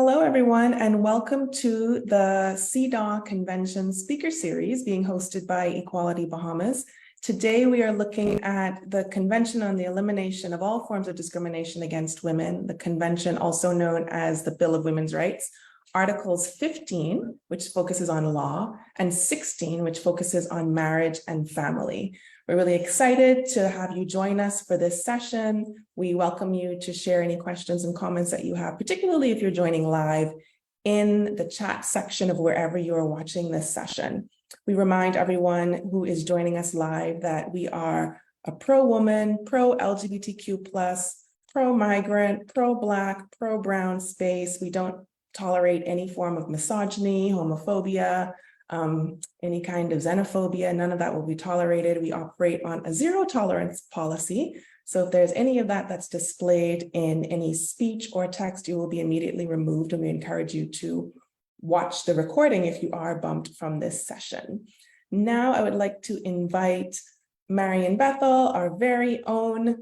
Hello, everyone, and welcome to the CEDAW Convention Speaker Series being hosted by Equality Bahamas. Today, we are looking at the Convention on the Elimination of All Forms of Discrimination Against Women, the convention also known as the Bill of Women's Rights, Articles 15, which focuses on law, and 16, which focuses on marriage and family. We're really excited to have you join us for this session. We welcome you to share any questions and comments that you have, particularly if you're joining live in the chat section of wherever you are watching this session. We remind everyone who is joining us live that we are a pro-woman, pro-LGBTQ+, pro-migrant, pro-Black, pro-brown space. We don't tolerate any form of misogyny, homophobia, any kind of xenophobia. None of that will be tolerated. We operate on a zero tolerance policy. So if there's any of that that's displayed in any speech or text, you will be immediately removed, and we encourage you to watch the recording if you are bumped from this session. Now I would like to invite Marian Bethel, our very own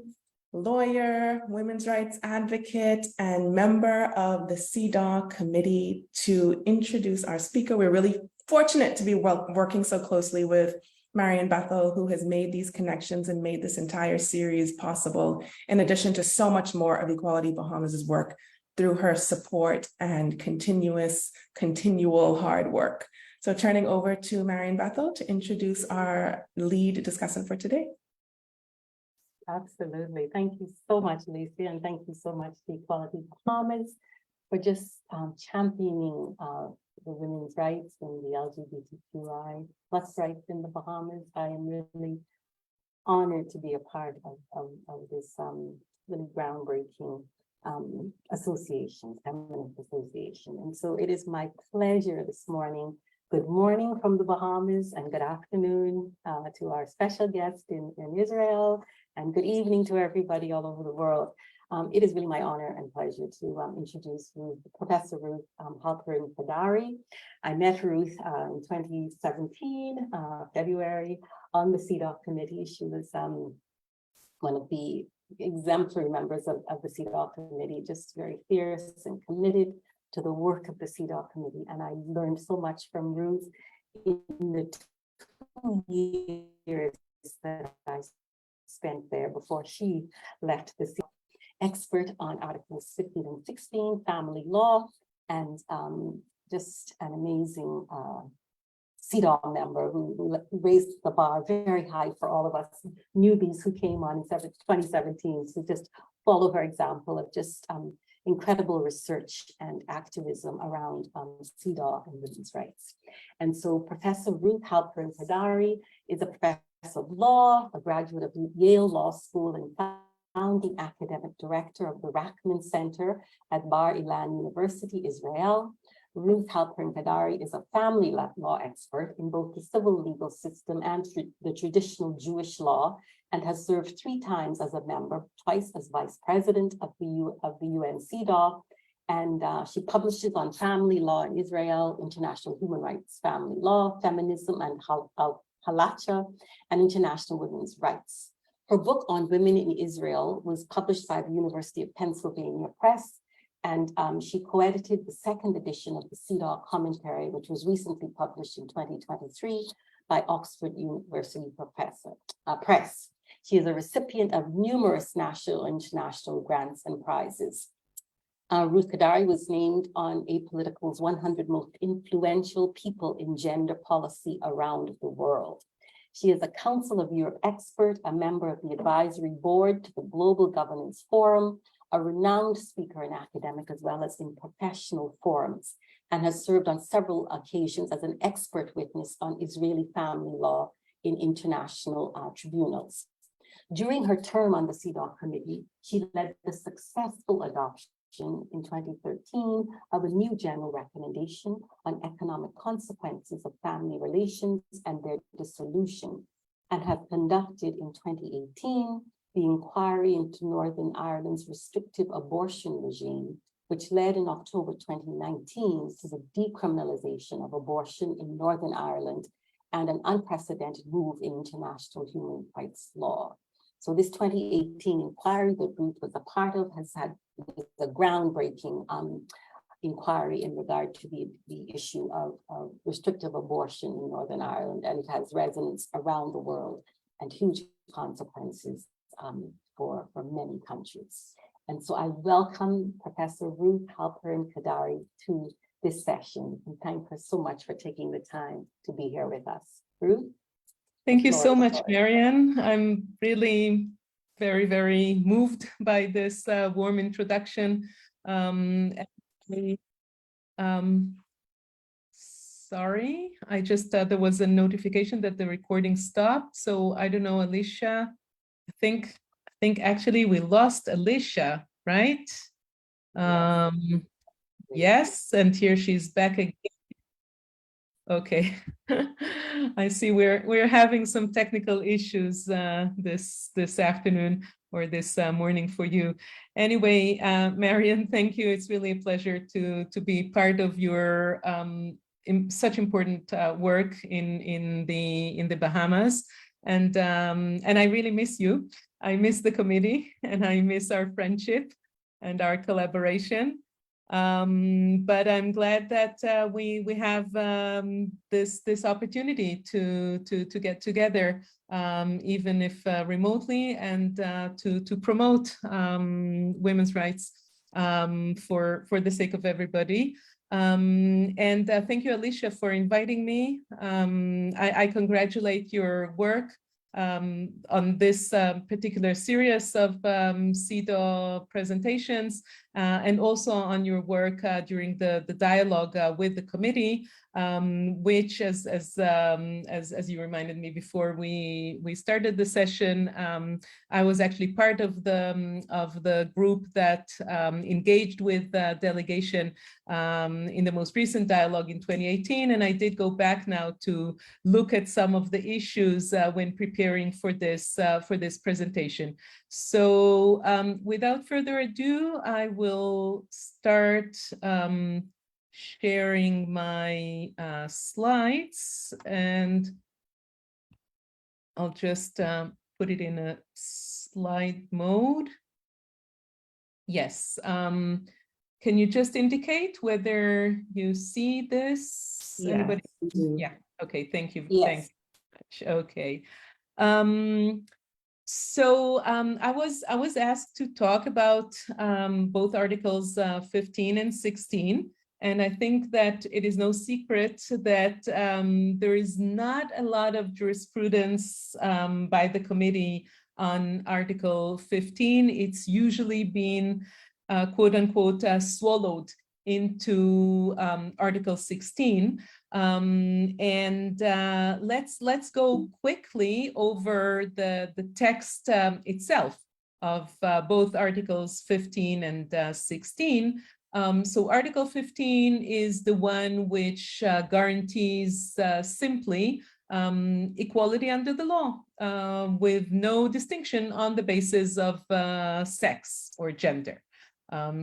lawyer, women's rights advocate, and member of the CEDAW Committee, to introduce our speaker. We're really fortunate to be working so closely with Marian Bethel, who has made these connections and made this entire series possible, in addition to so much more of Equality Bahamas' work through her support and continual hard work. So turning over to Marian Bethel to introduce our lead discussant for today. Absolutely. Thank you so much, Lacey, and thank you so much to Equality Bahamas for just championing the women's rights and the LGBTQI plus rights in the Bahamas. I am really honored to be a part of this really groundbreaking association, feminist association. And so it is my pleasure this morning. Good morning from the Bahamas, and good afternoon to our special guest in Israel, and good evening to everybody all over the world. It is really my honor and pleasure to introduce Professor Ruth Halperin-Kaddari. I met Ruth in 2017, February, on the CEDAW Committee. She was one of the exemplary members of the CEDAW Committee, just very fierce and committed to the work of the CEDAW Committee. And I learned so much from Ruth in the 2 years that I spent there before she left the CEDAW. Expert on Articles 15 and 16, family law, and just an amazing CEDAW member who raised the bar very high for all of us newbies who came on in 2017 to just follow her example of just incredible research and activism around CEDAW and women's rights. And so Professor Ruth Halperin-Kaddari is a professor of law, a graduate of Yale Law School, and founding academic director of the Rachman Center at Bar Ilan University, Israel. Ruth Halperin-Kaddari is a family law expert in both the civil legal system and the traditional Jewish law, and has served 3 times as a member, twice as vice president of the UN CEDAW. And she publishes on family law in Israel, international human rights, family law, feminism, and halacha, and international women's rights. Her book on women in Israel was published by the University of Pennsylvania Press, and she co-edited the 2nd edition of the CEDAW Commentary, which was recently published in 2023 by Oxford University Press. She is a recipient of numerous national and international grants and prizes. Ruth Kaddari was named on Apolitical's 100 most influential people in gender policy around the world. She is a Council of Europe expert, a member of the advisory board to the Global Governance Forum, a renowned speaker and academic, as well as in professional forums, and has served on several occasions as an expert witness on Israeli family law in international tribunals. During her term on the CEDAW Committee, she led the successful adoption in 2013 of a new general recommendation on economic consequences of family relations and their dissolution, and have conducted in 2018 the inquiry into Northern Ireland's restrictive abortion regime, which led in October 2019 to the decriminalization of abortion in Northern Ireland and an unprecedented move in international human rights law. So this 2018 inquiry that Ruth was a part of has had a groundbreaking inquiry in regard to the issue of restrictive abortion in Northern Ireland, and it has resonance around the world and huge consequences for many countries. And so I welcome Professor Ruth Halperin-Kaddari to this session and thank her so much for taking the time to be here with us. Ruth? Thank you so much, Marian. I'm really very, very moved by this warm introduction. Sorry, I just there was a notification that the recording stopped. So I don't know, Alicia. I think actually we lost Alicia, right? Yes, and here she's back again. Okay, I see we're having some technical issues this afternoon or this morning for you. Anyway, Marian, thank you. It's really a pleasure to be part of your such important work in the Bahamas, and I really miss you. I miss the committee, and I miss our friendship and our collaboration. But I'm glad that we have this opportunity to get together, even if remotely, and to promote women's rights for the sake of everybody. And thank you, Alicia, for inviting me. I congratulate your work on this particular series of CEDAW presentations, and also on your work during the dialogue with the committee, which, as you reminded me before we started the session, I was actually part of the group that engaged with the delegation in the most recent dialogue in 2018, and I did go back now to look at some of the issues when preparing for this presentation. So without further ado, I will start sharing my slides, and I'll just put it in a slide mode. Yes. Can you just indicate whether you see this? Yes, anybody? Yeah. Okay. Thank you. Yes. Thank you very much. Okay. So I was asked to talk about both Articles 15 and 16. And I think that it is no secret that there is not a lot of jurisprudence by the committee on Article 15. It's usually been quote unquote swallowed into Article 16. Let's go quickly over the text itself of both Articles 15 and 16. So Article 15 is the one which guarantees simply equality under the law, with no distinction on the basis of sex or gender.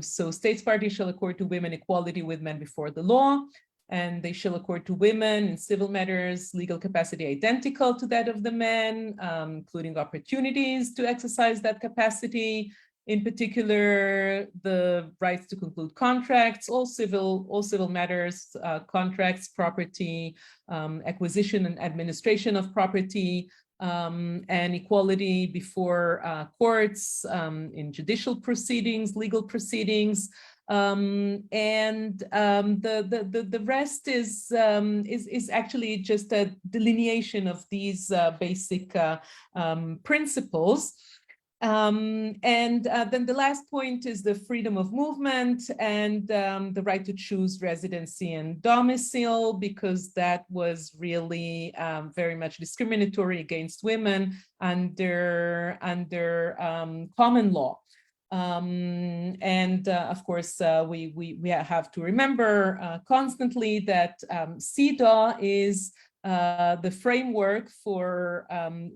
So states parties shall accord to women equality with men before the law, and they shall accord to women in civil matters legal capacity identical to that of the men, including opportunities to exercise that capacity. In particular, the rights to conclude contracts, all civil matters, contracts, property, acquisition and administration of property, and equality before courts, in judicial proceedings, legal proceedings, and the rest is actually just a delineation of these basic principles. And then the last point is the freedom of movement and the right to choose residency and domicile, because that was really very much discriminatory against women under common law. Of course, we have to remember constantly that CEDAW is the framework for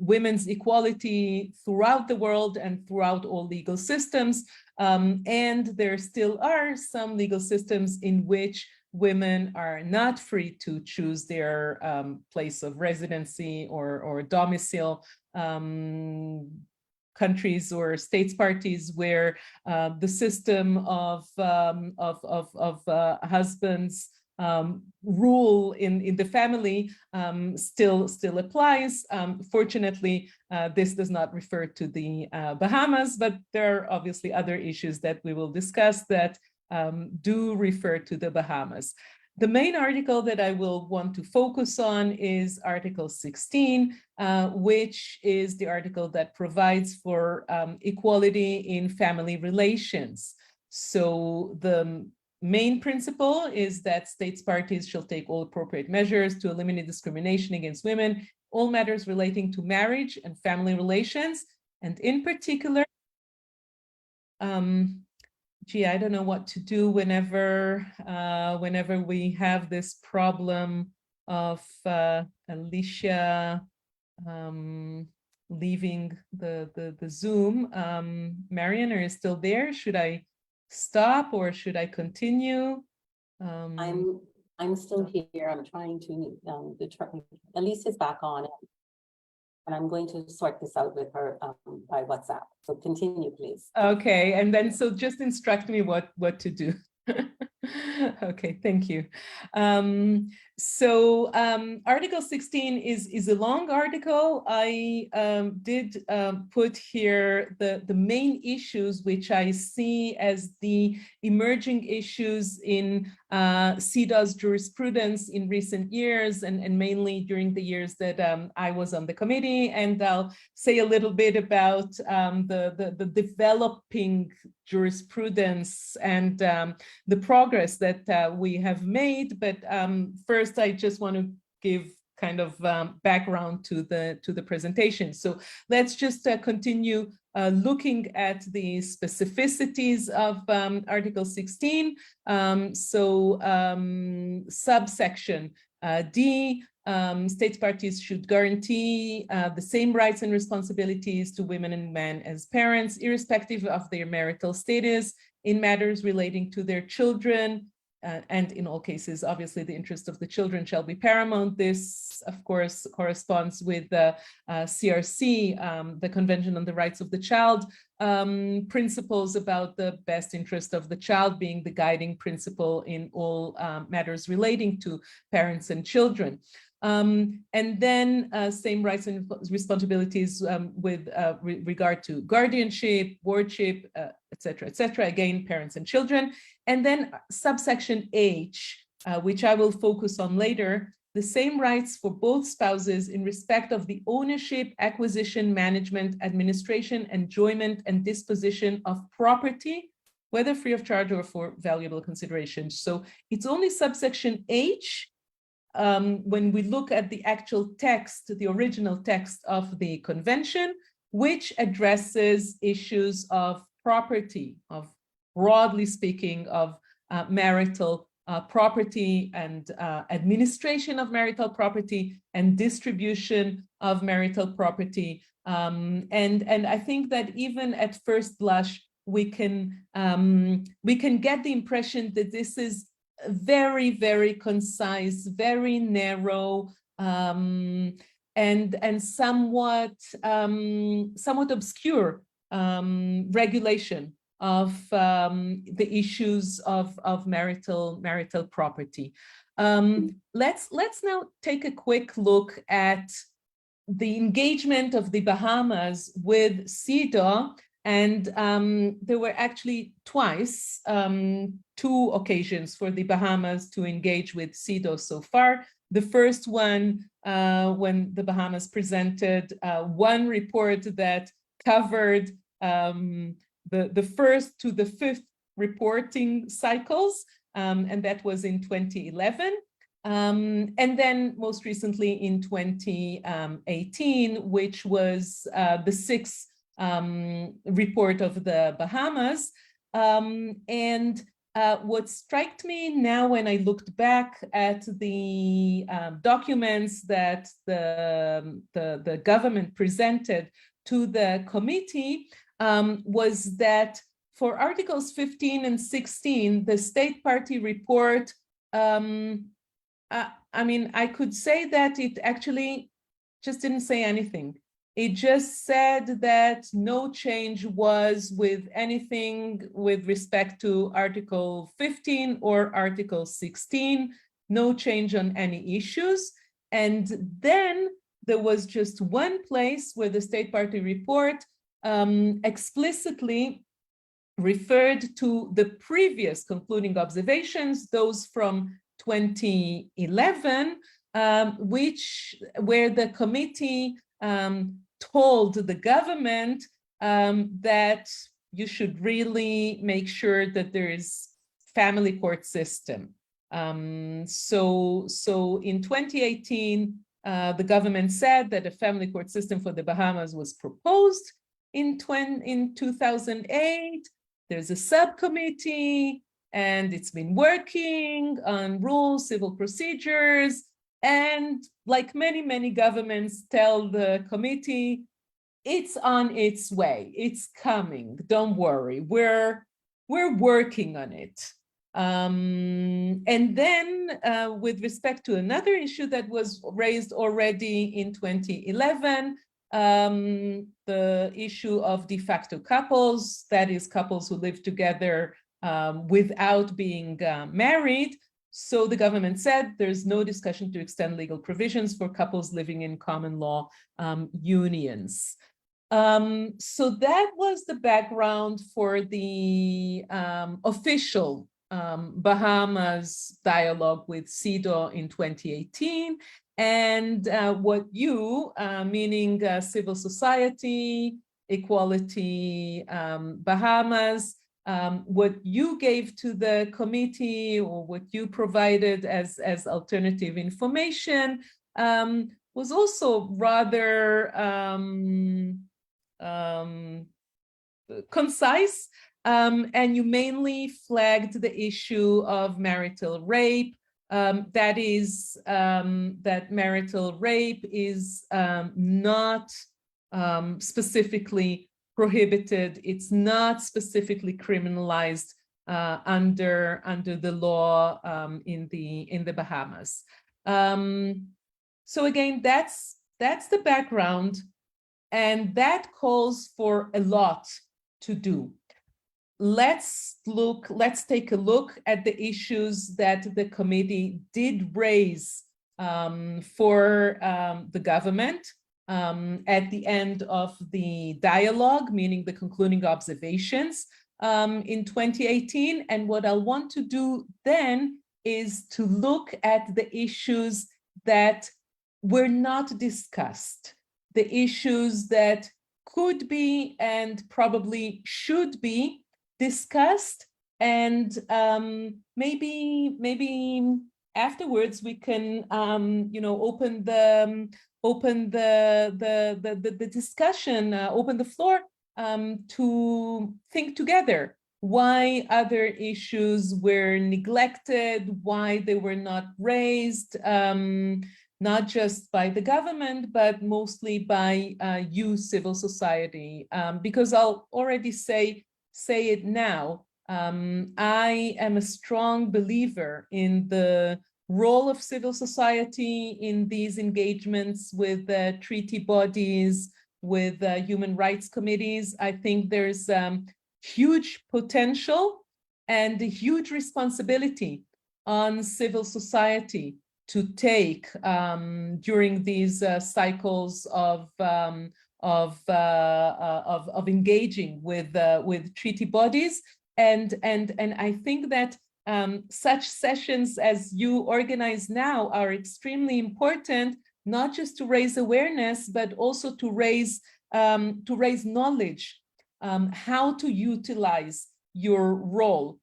women's equality throughout the world and throughout all legal systems. And there still are some legal systems in which women are not free to choose their place of residency or domicile. countries or states parties where the system of husbands rule in the family still applies. Fortunately, this does not refer to the Bahamas, but there are obviously other issues that we will discuss that do refer to the Bahamas. The main article that I will want to focus on is Article 16, which is the article that provides for equality in family relations. So the main principle is that states parties shall take all appropriate measures to eliminate discrimination against women, all matters relating to marriage and family relations, and in particular, gee, I don't know what to do whenever we have this problem of Alicia leaving the Zoom. Marian, are you still there? Should I stop or should I continue? I'm still here. I'm trying to determine. Alicia's back on it. And I'm going to sort this out with her by WhatsApp. So continue, please. Okay, and then so just instruct me what to do. Okay, thank you. Article 16 is a long article. I did put here the main issues which I see as the emerging issues in CEDAW's jurisprudence in recent years, and mainly during the years that I was on the committee. And I'll say a little bit about the developing jurisprudence and the progress that we have made. But first, I just want to give kind of background to the presentation. So let's just continue looking at the specificities of Article 16. Subsection D, states parties should guarantee the same rights and responsibilities to women and men as parents, irrespective of their marital status, in matters relating to their children, and in all cases, obviously, the interest of the children shall be paramount. This, of course, corresponds with the CRC, the Convention on the Rights of the Child, principles about the best interest of the child being the guiding principle in all matters relating to parents and children. And then same rights and responsibilities with regard to guardianship, wardship, et cetera, again, parents and children. And then subsection H, which I will focus on later, the same rights for both spouses in respect of the ownership, acquisition, management, administration, enjoyment, and disposition of property, whether free of charge or for valuable consideration. So it's only subsection H. When we look at the actual text, the original text of the convention, which addresses issues of property, of broadly speaking, of marital property and administration of marital property and distribution of marital property. And I think that even at first blush, we can get the impression that this is very, very concise, very narrow, and somewhat obscure regulation of the issues of marital property. Let's now take a quick look at the engagement of the Bahamas with CEDAW. And there were actually twice, two occasions for the Bahamas to engage with CEDAW so far. The first one, when the Bahamas presented one report that covered the first to the fifth reporting cycles, and that was in 2011. And then most recently in 2018, which was the sixth report of the Bahamas. What struck me now when I looked back at the documents that the government presented to the committee was that for Articles 15 and 16, the state party report, I mean, I could say that it actually just didn't say anything. It just said that no change was with anything with respect to Article 15 or Article 16, no change on any issues. And then there was just one place where the State Party report explicitly referred to the previous concluding observations, those from 2011, where the committee told the government that you should really make sure that there is family court system. So in 2018, the government said that a family court system for the Bahamas was proposed. In 2008, there's a subcommittee, and it's been working on rules, civil procedures, and like many governments tell the committee, it's on its way, it's coming, don't worry, we're working on it. And then with respect to another issue that was raised already in 2011, the issue of de facto couples, that is couples who live together without being married. So the government said there's no discussion to extend legal provisions for couples living in common law unions. So that was the background for the official Bahamas dialogue with CEDAW in 2018. And what you, meaning civil society, Equality Bahamas, what you gave to the committee or what you provided as alternative information was also rather concise, and you mainly flagged the issue of marital rape. That is, that marital rape is not specifically prohibited. It's not specifically criminalized under the law in the Bahamas. So again, that's the background, and that calls for a lot to do. Let's take a look at the issues that the committee did raise for the government at the end of the dialogue, meaning the concluding observations in 2018. And what I'll want to do then is to look at the issues that were not discussed, the issues that could be and probably should be discussed, and maybe afterwards we can open the discussion, open the floor to think together why other issues were neglected, why they were not raised, not just by the government, but mostly by you, civil society. Because I'll already say it now, I am a strong believer in the role of civil society in these engagements with treaty bodies, with human rights committees. I think there's huge potential and a huge responsibility on civil society to take during these cycles of engaging with treaty bodies, and I think that such sessions as you organize now are extremely important, not just to raise awareness, but also to raise knowledge, how to utilize your role,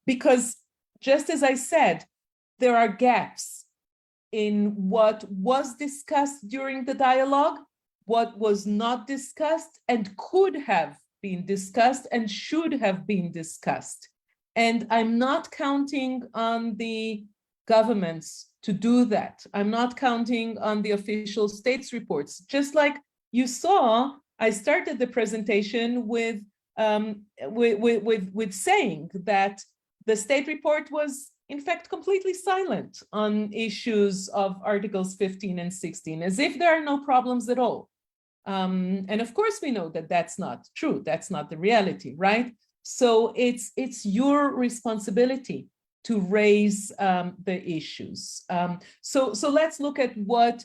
because just as I said, there are gaps in what was discussed during the dialogue, what was not discussed and could have been discussed and should have been discussed. And I'm not counting on the governments to do that. I'm not counting on the official states reports. Just like you saw, I started the presentation with saying that the state report was in fact, completely silent on issues of Articles 15 and 16, as if there are no problems at all. And of course, we know that that's not true. That's not the reality, right? So it's your responsibility to raise the issues. So let's look at what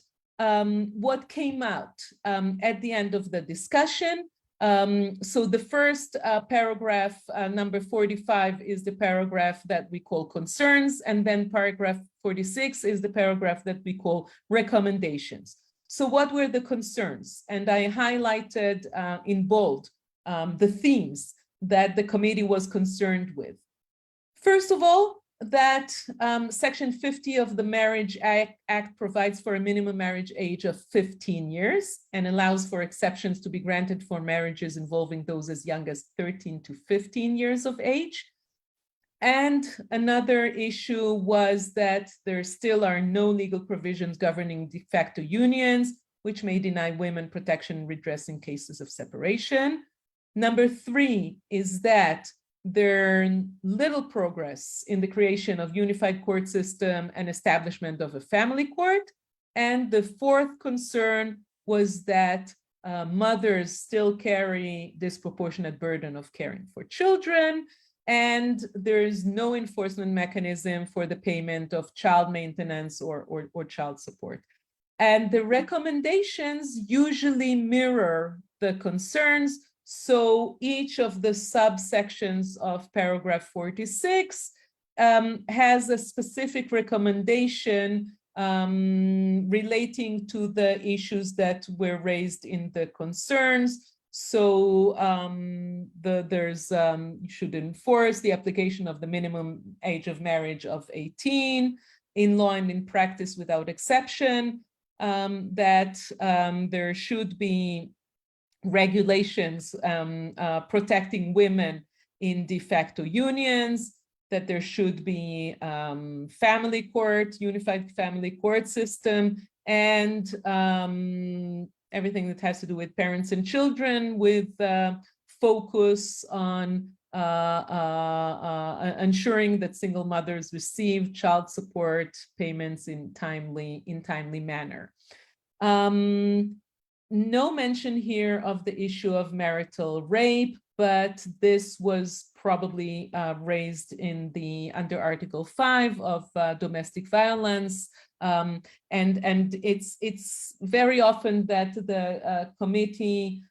came out at the end of the discussion. So the first paragraph, number 45, is the paragraph that we call concerns, and then paragraph 46 is the paragraph that we call recommendations. So what were the concerns? And I highlighted in bold the themes that the committee was concerned with. First of all, that Section 50 of the Marriage Act provides for a minimum marriage age of 15 years and allows for exceptions to be granted for marriages involving those as young as 13 to 15 years of age. And another issue was that there still are no legal provisions governing de facto unions, which may deny women protection and redress in cases of separation. Number 3 is that there's little progress in the creation of unified court system and establishment of a family court. And the fourth concern was that mothers still carry disproportionate burden of caring for children, and there's no enforcement mechanism for the payment of child maintenance or child support. And the recommendations usually mirror the concerns. So each of the subsections of paragraph 46 has a specific recommendation relating to the issues that were raised in the concerns. So you should enforce the application of the minimum age of marriage of 18 in law and in practice without exception, that there should be regulations protecting women in de facto unions, that there should be family court, unified family court system, and everything that has to do with parents and children, with focus on ensuring that single mothers receive child support payments in timely manner. No mention here of the issue of marital rape, but this was probably raised under Article 5 of domestic violence. And it's very often that the committee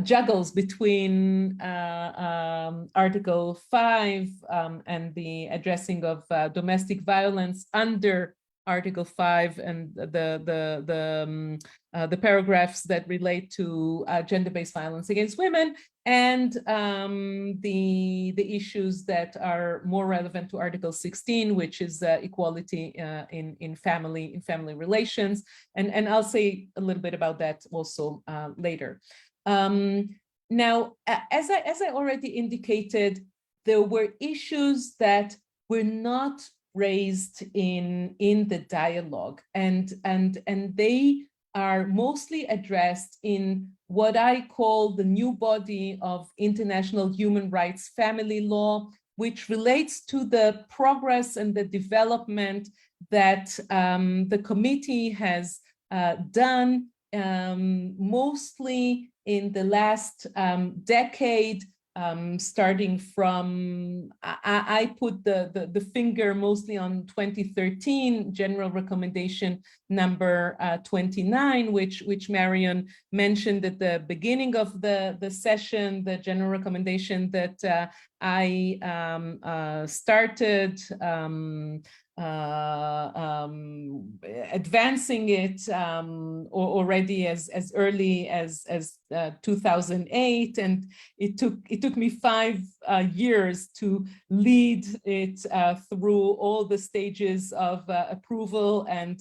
juggles between Article 5 and the addressing of domestic violence under Article 5 and the paragraphs that relate to gender-based violence against women, and the issues that are more relevant to Article 16, which is equality in family relations. And I'll say a little bit about that also later. Now, as I already indicated, there were issues that were not raised in the dialogue, and they are mostly addressed in what I call the new body of international human rights family law, which relates to the progress and the development that the committee has done mostly in the last decade, starting from, I put the finger mostly on 2013 General Recommendation number 29, which Marion mentioned at the beginning of the session, the General Recommendation that I started advancing it already as early as 2008, and it took me 5 years to lead it through all the stages of approval and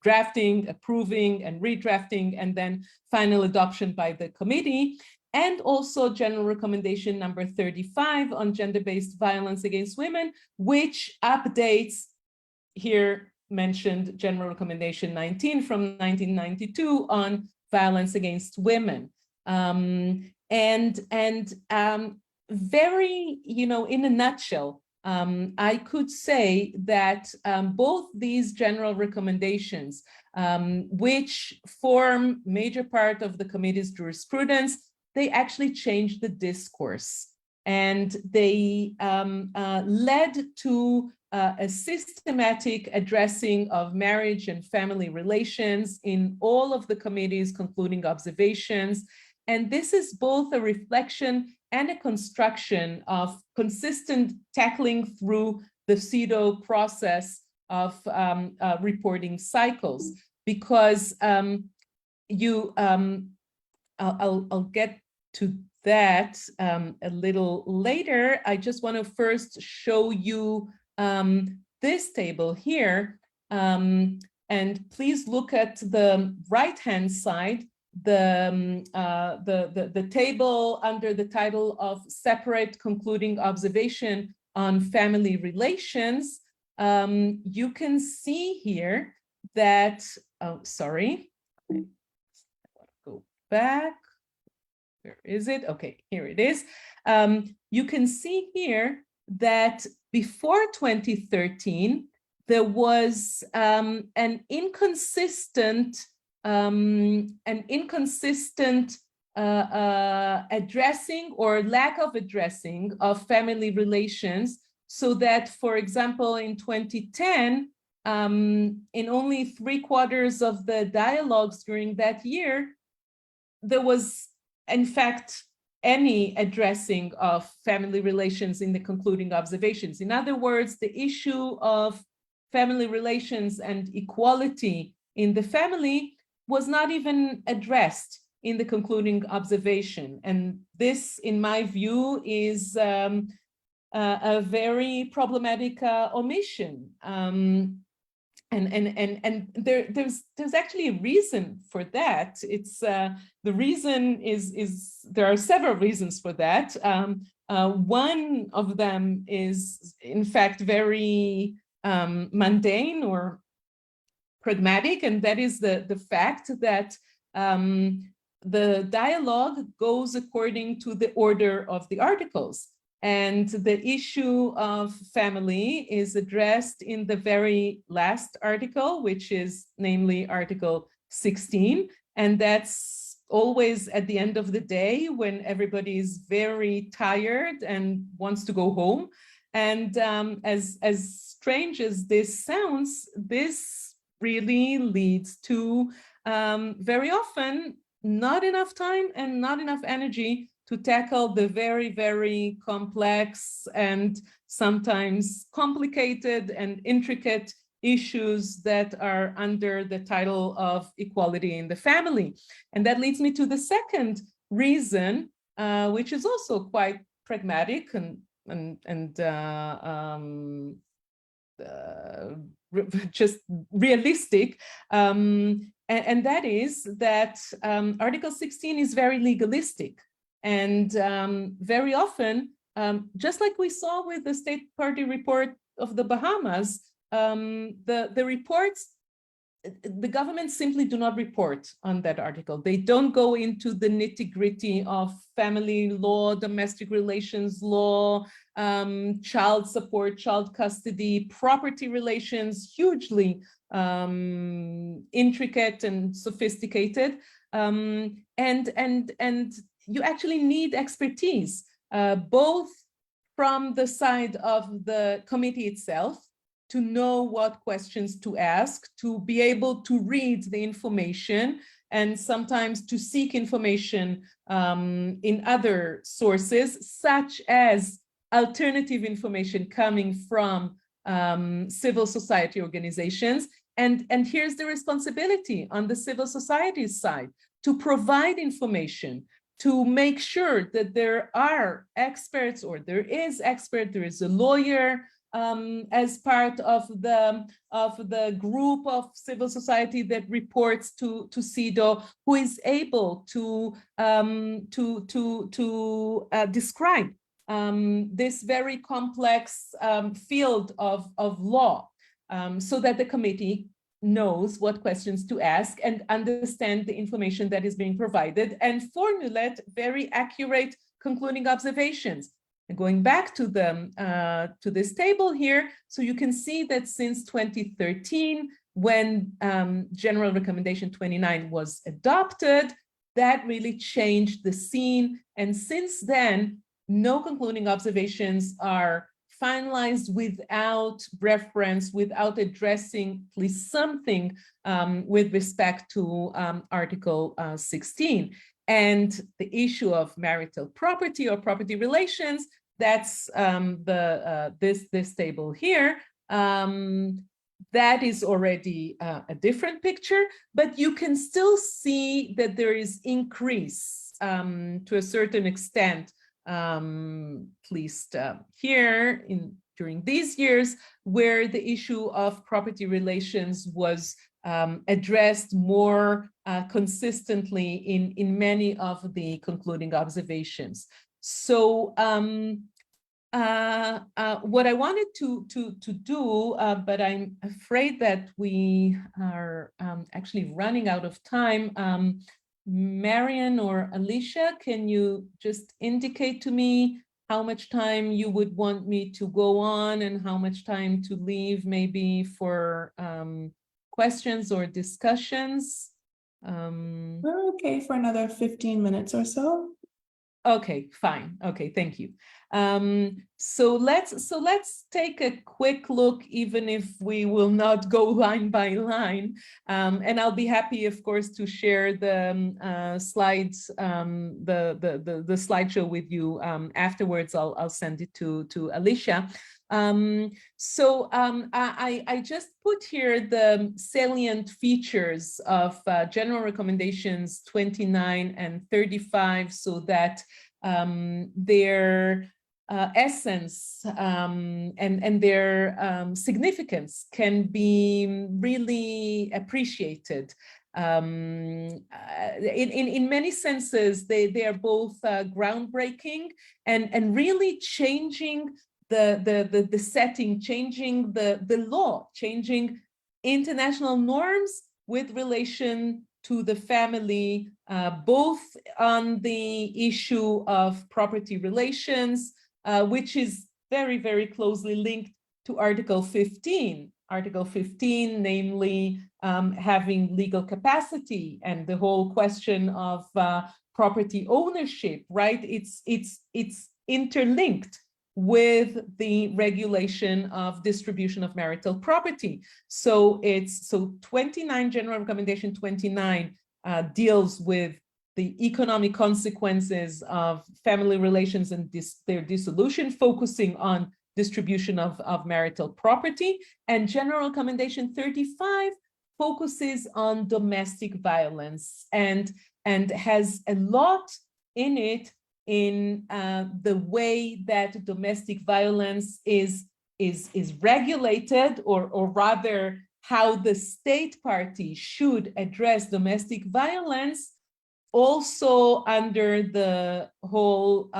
drafting, approving, and redrafting, and then final adoption by the committee. And also General Recommendation number 35 on gender-based violence against women, which updates, here mentioned General Recommendation 19 from 1992 on violence against women. Very, in a nutshell, I could say that both these general recommendations, which form major part of the committee's jurisprudence, they actually changed the discourse, and they led to a systematic addressing of marriage and family relations in all of the committee's concluding observations. And this is both a reflection and a construction of consistent tackling through the CEDAW process of reporting cycles, because I'll get to that a little later. I just want to first show you this table here, and please look at the right-hand side. The table under the title of Separate Concluding Observation on Family Relations, you can see here that, oh, sorry, I want to go back. Where is it? Okay, here it is. You can see here that before 2013, there was an inconsistent addressing or lack of addressing of family relations, so that, for example, in 2010, in only 3/4 of the dialogues during that year, there was, in fact, any addressing of family relations in the concluding observations. In other words, the issue of family relations and equality in the family was not even addressed in the concluding observation. And this, in my view, is a very problematic omission. And there's actually a reason for that. It's the reason is there are several reasons for that. One of them is, in fact, very mundane or pragmatic, and that is the fact that the dialogue goes according to the order of the articles. And the issue of family is addressed in the very last article, which is namely Article 16. And that's always at the end of the day when everybody is very tired and wants to go home. And as strange as this sounds, this really leads to very often not enough time and not enough energy to tackle the very, very complex and sometimes complicated and intricate issues that are under the title of equality in the family. And that leads me to the second reason, which is also quite pragmatic and just realistic, and that is that Article 16 is very legalistic. And very often, just like we saw with the State Party report of the Bahamas, the reports, the government simply do not report on that article. They don't go into the nitty-gritty of family law, domestic relations law, child support, child custody, property relations, hugely intricate and sophisticated. And you actually need expertise, both from the side of the committee itself, to know what questions to ask, to be able to read the information, and sometimes to seek information in other sources, such as alternative information coming from civil society organizations. And here's the responsibility on the civil society's side to provide information, to make sure that there are experts, or there is a lawyer as part of the group of civil society that reports to CEDAW, who is able to describe this very complex field of law, so that the committee knows what questions to ask and understand the information that is being provided and formulate very accurate concluding observations. going back to this table here, so you can see that since 2013, when General Recommendation 29 was adopted, that really changed the scene. And since then, no concluding observations are finalized without reference, without addressing at least something with respect to Article 16. And the issue of marital property or property relations, that's this table here. That is already a different picture, but you can still see that there is increase to a certain extent, at least here during these years, where the issue of property relations was addressed more consistently in many of the concluding observations. So what I wanted to do, but I'm afraid that we are actually running out of time. Marian or Alicia, can you just indicate to me how much time you would want me to go on and how much time to leave maybe for questions or discussions? We're okay for another 15 minutes or so. Okay, fine. Okay, thank you. So let's take a quick look, even if we will not go line by line. And I'll be happy, of course, to share the slides, the slideshow with you afterwards. I'll send it to Alicia. I just put here the salient features of General Recommendations 29 and 35 so that their essence and their significance can be really appreciated. In many senses, they are both groundbreaking and really changing the setting, changing the law, changing international norms with relation to the family, both on the issue of property relations, which is very, very closely linked to Article 15. Article 15, namely having legal capacity and the whole question of property ownership, right? It's interlinked with the regulation of distribution of marital property. So 29, General Recommendation 29 deals with the economic consequences of family relations and their dissolution, focusing on distribution of marital property. And General Recommendation 35 focuses on domestic violence and has a lot in it in the way that domestic violence is regulated, or rather how the state party should address domestic violence, also under the whole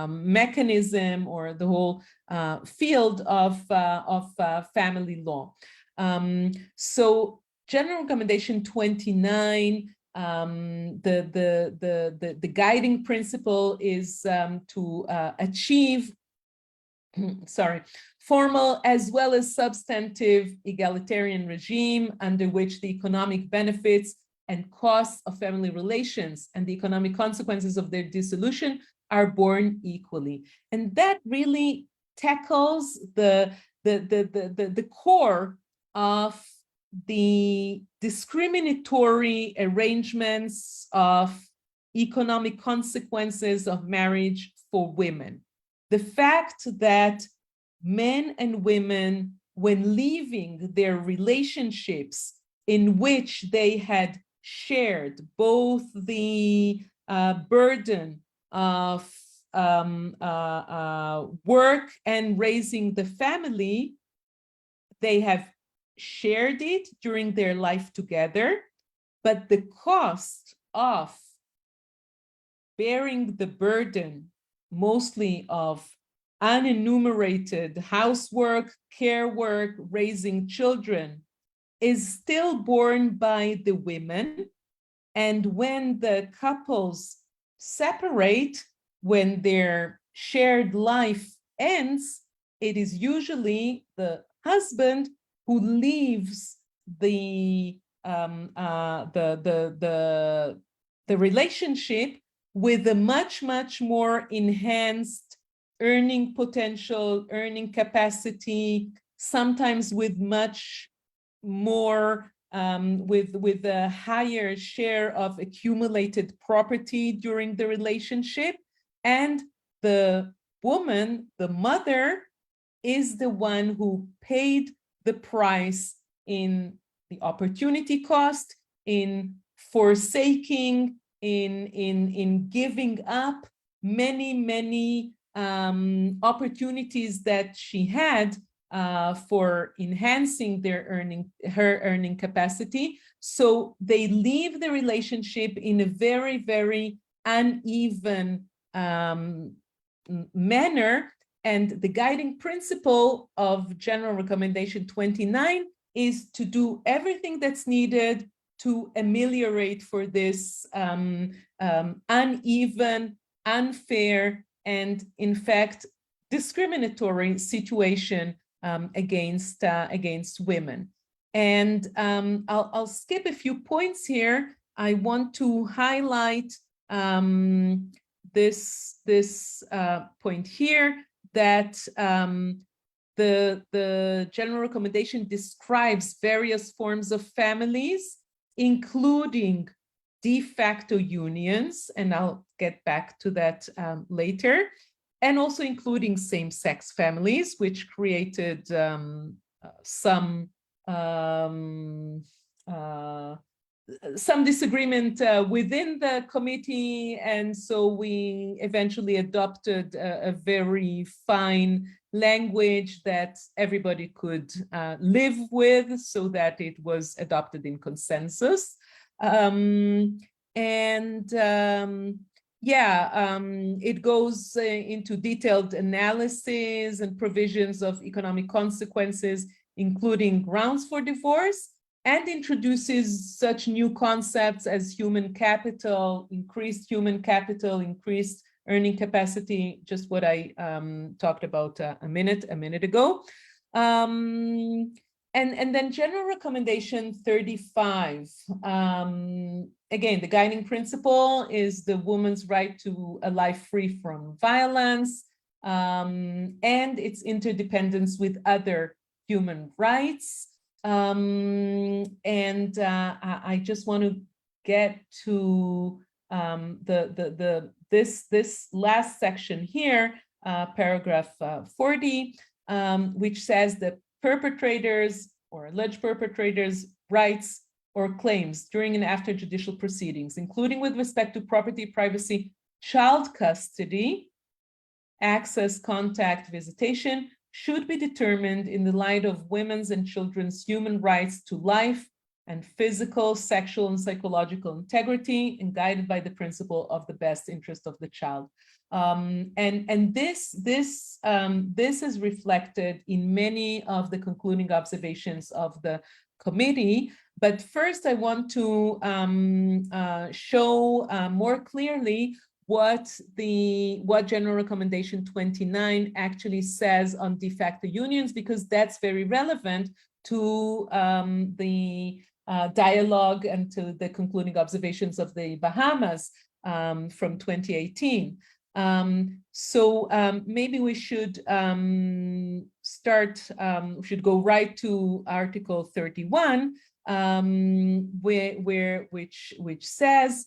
mechanism or the whole field of family law. So General Recommendation 29, the guiding principle is to achieve formal as well as substantive egalitarian regime under which the economic benefits and costs of family relations and the economic consequences of their dissolution are borne equally. And that really tackles the core of the discriminatory arrangements of economic consequences of marriage for women. The fact that men and women, when leaving their relationships in which they had shared both the burden of work and raising the family, they have shared it during their life together, but the cost of bearing the burden, mostly of unenumerated housework, care work, raising children, is still borne by the women. And when the couples separate, when their shared life ends, it is usually the husband who leaves the relationship with a much more enhanced earning potential, earning capacity, sometimes with much more, with a higher share of accumulated property during the relationship. And the woman, the mother, is the one who paid the price in the opportunity cost, in forsaking, in giving up many opportunities that she had for enhancing her earning capacity. So they leave the relationship in a very uneven manner. And the guiding principle of General Recommendation 29 is to do everything that's needed to ameliorate for this uneven, unfair, and in fact, discriminatory situation against women. And I'll skip a few points here. I want to highlight this point here, that the general recommendation describes various forms of families, including de facto unions, and I'll get back to that later, and also including same-sex families, which created some disagreement within the committee, and so we eventually adopted a very fine language that everybody could live with, so that it was adopted in consensus. It goes into detailed analysis and provisions of economic consequences, including grounds for divorce, and introduces such new concepts as human capital, increased earning capacity, just what I talked about a minute ago. And then General Recommendation 35. Again, the guiding principle is the woman's right to a life free from violence, and its interdependence with other human rights. I just want to get to this last section here, paragraph 40, which says that perpetrators or alleged perpetrators' rights or claims during and after judicial proceedings, including with respect to property, privacy, child custody, access, contact, visitation, should be determined in the light of women's and children's human rights to life and physical, sexual, and psychological integrity, and guided by the principle of the best interest of the child. This is reflected in many of the concluding observations of the committee. But first, I want to show more clearly what General Recommendation 29 actually says on de facto unions, because that's very relevant to the dialogue and to the concluding observations of the Bahamas from 2018. Maybe we should should go right to Article 31, which says,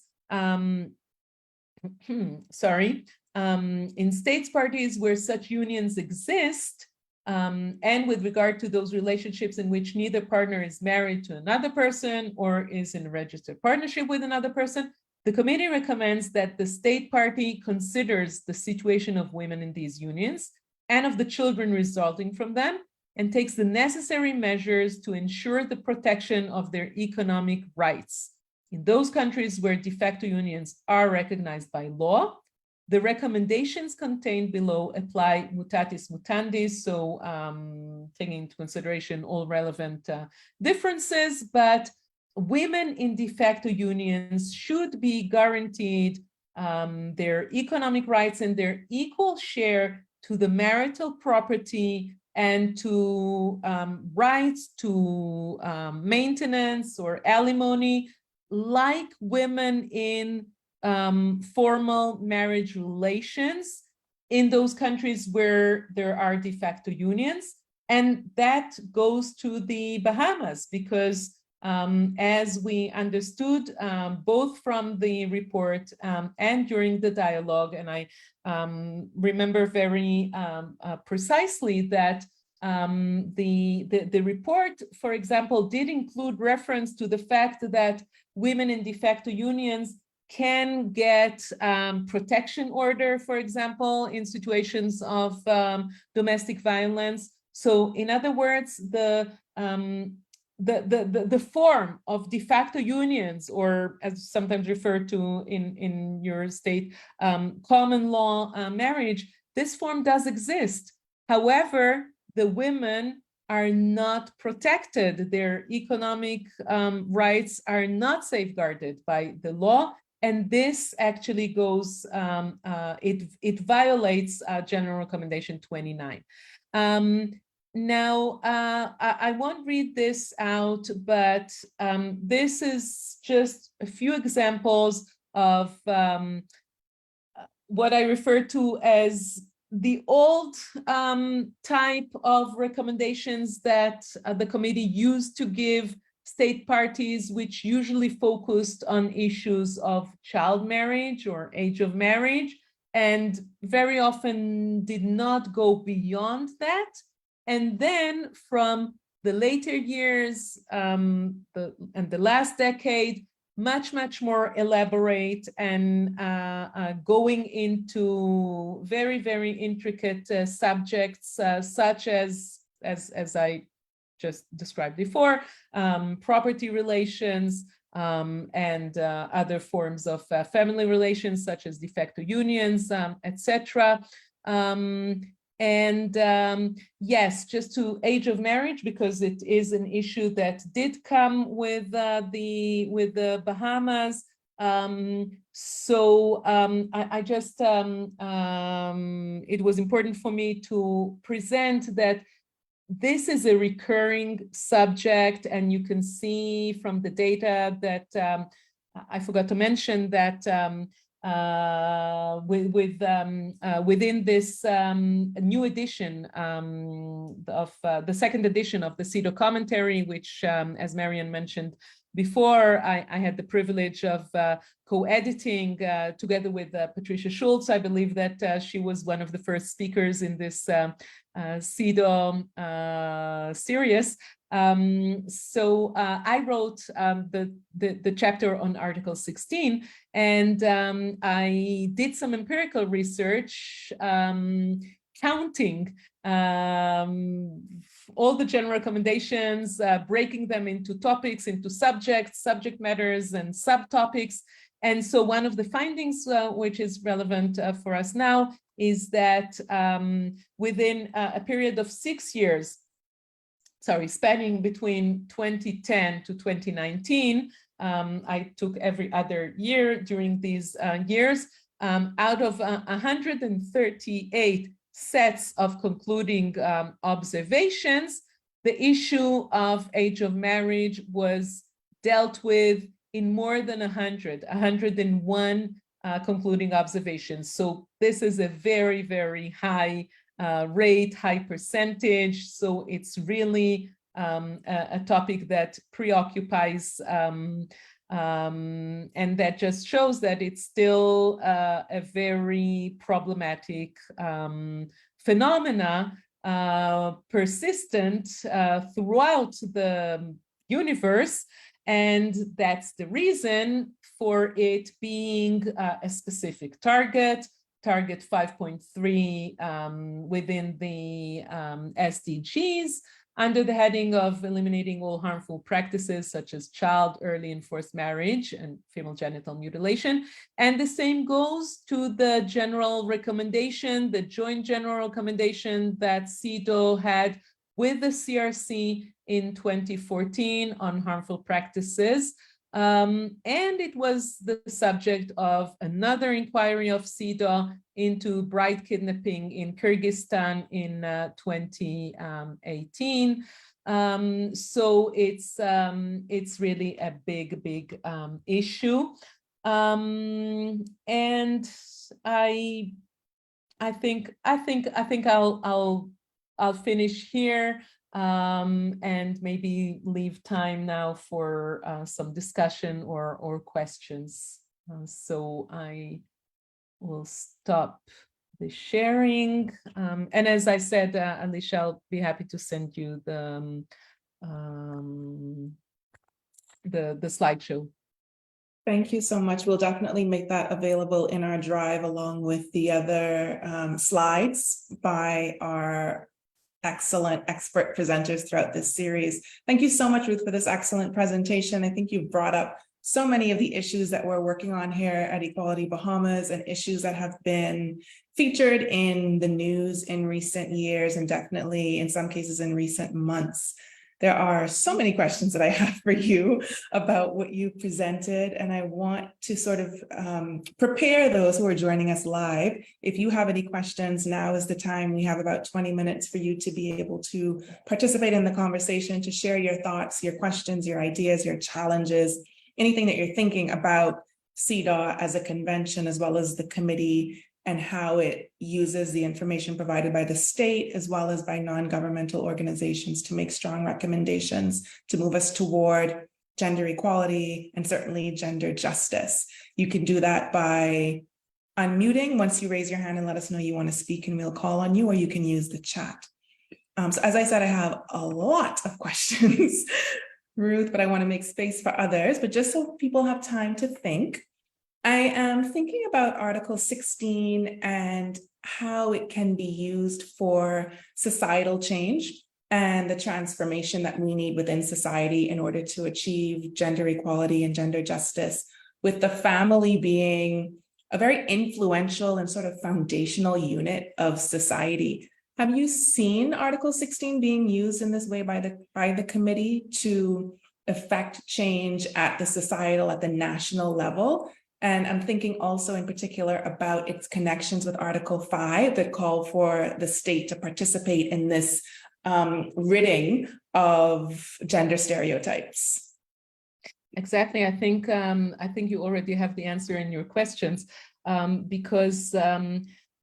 in states parties where such unions exist, and with regard to those relationships in which neither partner is married to another person or is in a registered partnership with another person, the committee recommends that the state party considers the situation of women in these unions and of the children resulting from them, and takes the necessary measures to ensure the protection of their economic rights. In those countries where de facto unions are recognized by law, the recommendations contained below apply mutatis mutandis, so taking into consideration all relevant differences, but women in de facto unions should be guaranteed their economic rights and their equal share to the marital property and to rights to maintenance or alimony, like women in formal marriage relations in those countries where there are de facto unions. And that goes to the Bahamas because as we understood both from the report and during the dialogue, and I remember very precisely that the report, for example, did include reference to the fact that women in de facto unions can get protection order, for example, in situations of domestic violence. So in other words, the form of de facto unions, or as sometimes referred to in your state, common law marriage, this form does exist. However, the women are not protected. Their economic rights are not safeguarded by the law. And this actually goes, it violates General Recommendation 29. Now, I won't read this out, but this is just a few examples of what I refer to as the old type of recommendations that the committee used to give state parties, which usually focused on issues of child marriage or age of marriage, and very often did not go beyond that. And then from the later years and the last decade, much more elaborate and going into very intricate subjects such as I just described before, property relations and other forms of family relations such as de facto unions, etc. Yes, just to age of marriage, because it is an issue that did come with the Bahamas. I just it was important for me to present that this is a recurring subject, and you can see from the data that I forgot to mention that within this new edition of the second edition of the CEDAW commentary, which, as Marian mentioned before, I had the privilege of co-editing together with Patricia Schultz. I believe that she was one of the first speakers in this CEDAW series. I wrote the chapter on Article 16, and I did some empirical research counting all the general recommendations, breaking them into topics, into subjects, subject matters, and subtopics. And so one of the findings, which is relevant for us now, is that within a period of 6 years, spanning between 2010 to 2019, I took every other year during these years, out of 138 sets of concluding observations, the issue of age of marriage was dealt with in more than 101 concluding observations. So this is a very high rate, high percentage. So it's really a topic that preoccupies and that just shows that it's still a very problematic phenomena, persistent throughout the universe. And that's the reason for it being a specific target 5.3 within the SDGs, under the heading of eliminating all harmful practices such as child, early and forced marriage, and female genital mutilation. And the same goes to the general recommendation, the joint general recommendation that CEDAW had with the CRC in 2014 on harmful practices. And it was the subject of another inquiry of CEDAW into bride kidnapping in Kyrgyzstan in 2018. So it's really a big issue. And I think I'll finish here and maybe leave time now for some discussion or questions. So I will stop the sharing. And as I said, Alicia, I'll be happy to send you the slideshow. Thank you so much. We'll definitely make that available in our drive along with the other slides by our excellent expert presenters throughout this series. Thank you so much, Ruth, for this excellent presentation. I think you've brought up so many of the issues that we're working on here at Equality Bahamas and issues that have been featured in the news in recent years and definitely in some cases in recent months. There are so many questions that I have for you about what you presented, and I want to sort of prepare those who are joining us live. If you have any questions, now is the time. We have about 20 minutes for you to be able to participate in the conversation, to share your thoughts, your questions, your ideas, your challenges, anything that you're thinking about CEDAW as a convention, as well as the committee and how it uses the information provided by the state as well as by non-governmental organizations to make strong recommendations to move us toward gender equality and certainly gender justice. You can do that by unmuting once you raise your hand and let us know you want to speak, and we'll call on you, or you can use the chat. So as I said, I have a lot of questions, Ruth, but I want to make space for others. But just so people have time to think, I am thinking about Article 16 and how it can be used for societal change and the transformation that we need within society in order to achieve gender equality and gender justice, with the family being a very influential and sort of foundational unit of society. Have you seen Article 16 being used in this way by the committee to affect change at the societal, at the national level? And I'm thinking also in particular about its connections with Article 5 that call for the state to participate in this ridding of gender stereotypes. Exactly. I think you already have the answer in your questions, because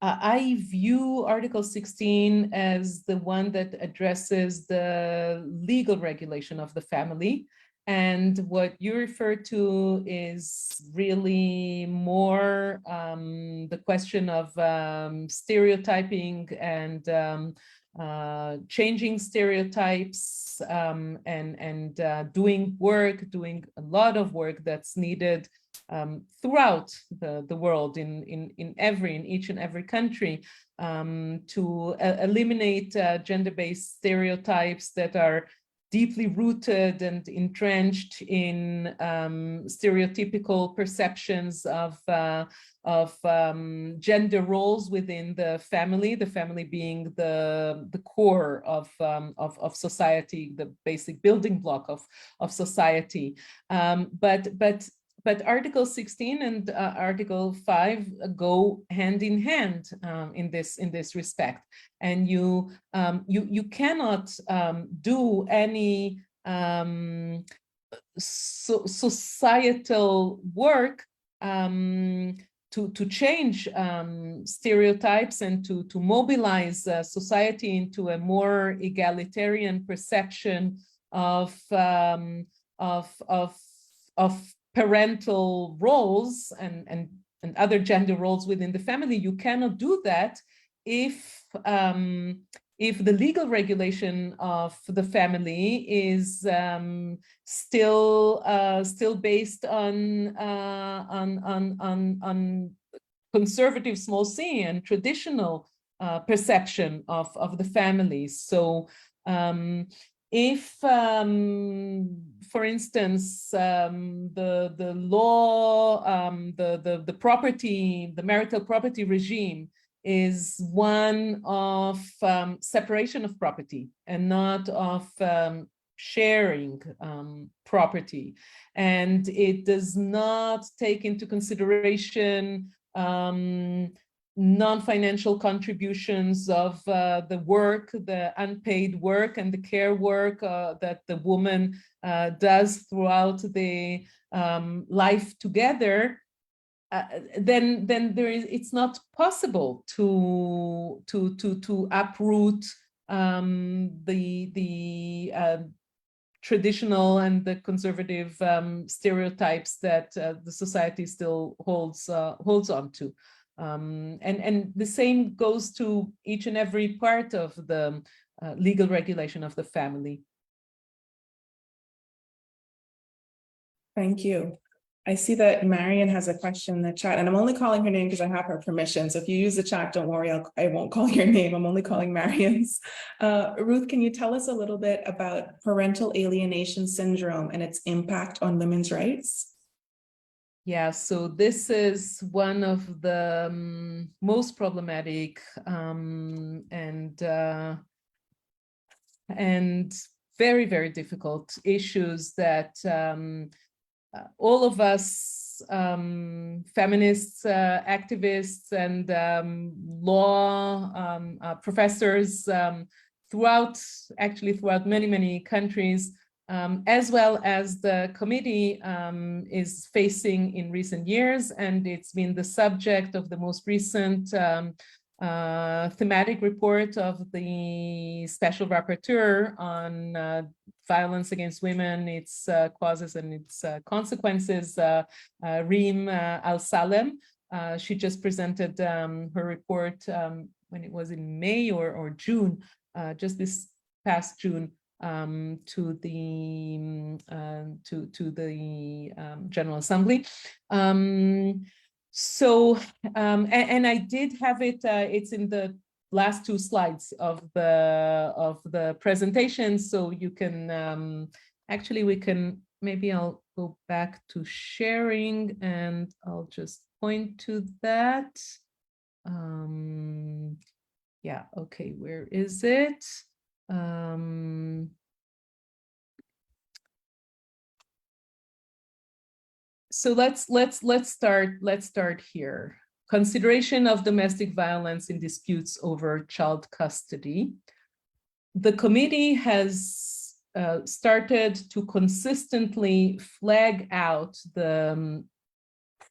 I view Article 16 as the one that addresses the legal regulation of the family. And what you refer to is really more the question of stereotyping and changing stereotypes and doing a lot of work that's needed throughout the world in each and every country to eliminate gender-based stereotypes that are deeply rooted and entrenched in stereotypical perceptions of gender roles within the family being the core of society, the basic building block of society. But Article 16 and Article 5 go hand in hand in this respect, and you cannot do any societal work to change stereotypes and to mobilize society into a more egalitarian perception of parental roles and other gender roles within the family. You cannot do that if the legal regulation of the family is still based on conservative small c and traditional perception of the family. So if, for instance, the law, the marital property regime is one of separation of property and not of sharing property, and it does not take into consideration non-financial contributions of the work, the unpaid work and the care work that the woman does throughout the life together. Then it's not possible to uproot the traditional and the conservative stereotypes that the society still holds on to. And the same goes to each and every part of the legal regulation of the family. Thank you. I see that Marian has a question in the chat, and I'm only calling her name because I have her permission. So if you use the chat, don't worry, I won't call your name. I'm only calling Marian's. Ruth, can you tell us a little bit about parental alienation syndrome and its impact on women's rights? Yeah, so this is one of the most problematic and very, very difficult issues that all of us feminists, activists, and law professors throughout many, many countries, as well as the committee is facing in recent years, and it's been the subject of the most recent thematic report of the Special Rapporteur on violence against women, its causes and its consequences, Reem Al-Salem. She just presented her report when it was in May or June, just this past June, to the General Assembly. And I did have it, it's in the last two slides of the presentation, so you can, actually we can, maybe I'll go back to sharing and I'll just point to that. Yeah, okay, where is it? So let's start here. Consideration of domestic violence in disputes over child custody. The committee has started to consistently flag out the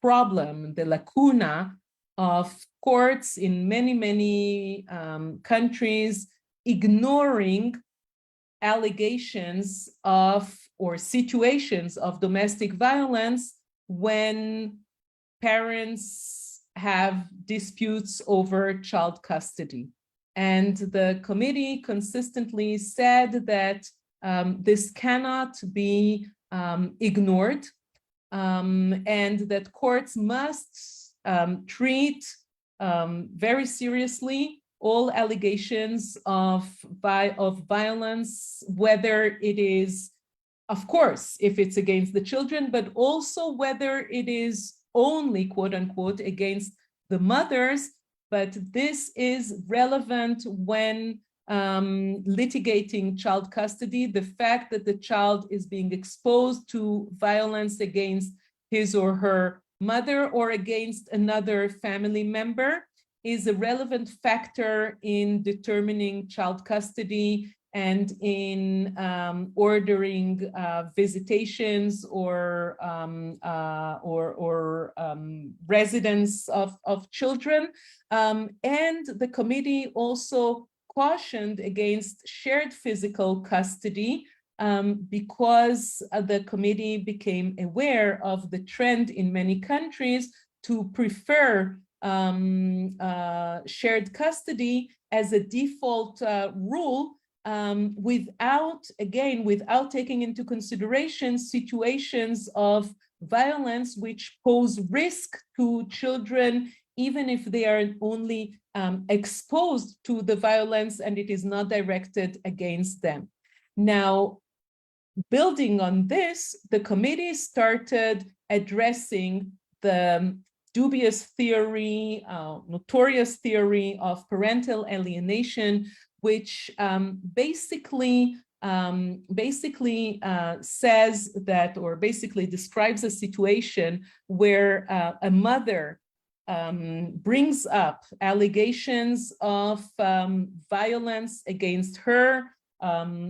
problem, the lacuna of courts in many countries ignoring allegations of or situations of domestic violence when parents have disputes over child custody. And the committee consistently said that this cannot be ignored, and that courts must treat very seriously all allegations of violence, whether it is, of course, if it's against the children, but also whether it is only, quote unquote, against the mothers. But this is relevant when litigating child custody. The fact that the child is being exposed to violence against his or her mother or against another family member is a relevant factor in determining child custody and in ordering visitations or residence of children. And the committee also cautioned against shared physical custody because the committee became aware of the trend in many countries to prefer shared custody as a default rule, without taking into consideration situations of violence which pose risk to children, even if they are only exposed to the violence and it is not directed against them. Now, building on this, the committee started addressing the dubious theory, notorious theory of parental alienation, which basically basically says that, or basically describes a situation where a mother brings up allegations of violence against her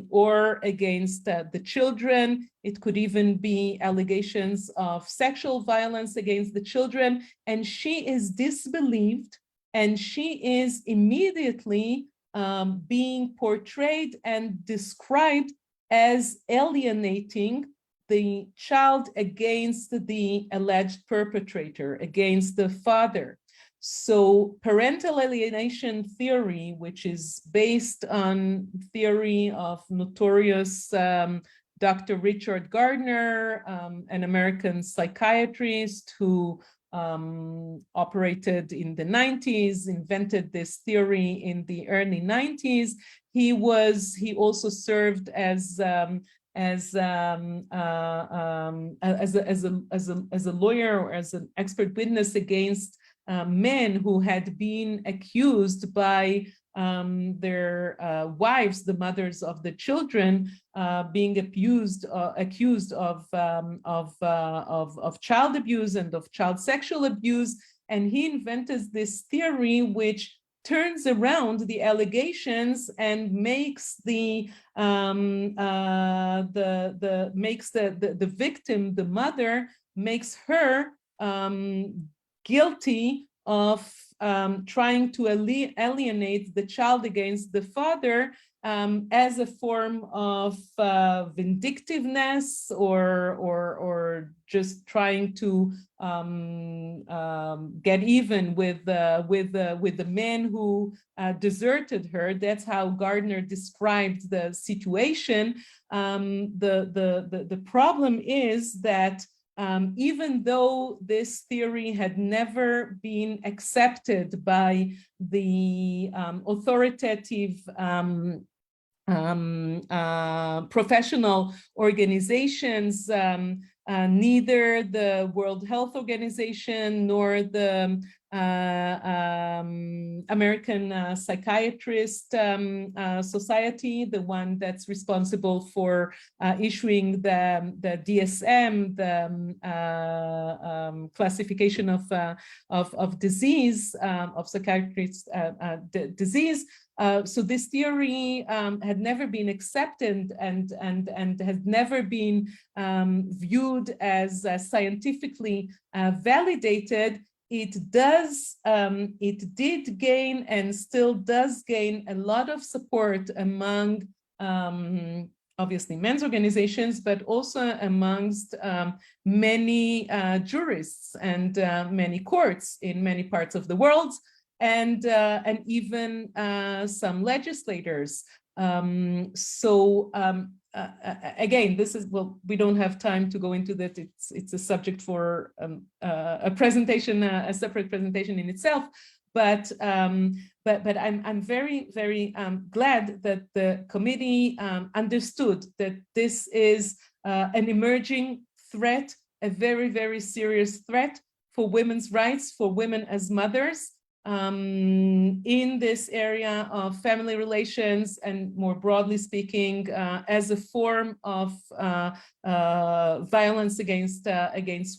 or against the children. It could even be allegations of sexual violence against the children, and she is disbelieved, and she is immediately being portrayed and described as alienating the child against the alleged perpetrator, against the father. So parental alienation theory, which is based on theory of notorious Dr. Richard Gardner, an American psychiatrist who operated in the 90s, invented this theory in the early 90s. He also served as a lawyer or as an expert witness against men who had been accused by their wives, the mothers of the children, being accused of child abuse and of child sexual abuse. And he invented this theory which turns around the allegations and makes the victim, the mother, makes her guilty of trying to alienate the child against the father as a form of vindictiveness or just trying to get even with the man who deserted her. That's how Gardner described the situation. The problem is that even though this theory had never been accepted by the authoritative professional organizations, neither the World Health Organization nor the American Psychiatrist Society, the one that's responsible for issuing the DSM, the classification of disease, of psychiatrist disease. So this theory had never been accepted and had never been viewed as scientifically validated. It did gain and still does gain a lot of support among obviously men's organizations, but also amongst many jurists and many courts in many parts of the world, and even some legislators. Again, this is, well, we don't have time to go into that. It's a subject for a presentation, a separate presentation in itself. But I'm very, very glad that the committee understood that this is an emerging threat, a very, very serious threat for women's rights, for women as mothers, in this area of family relations, and more broadly speaking, as a form of violence against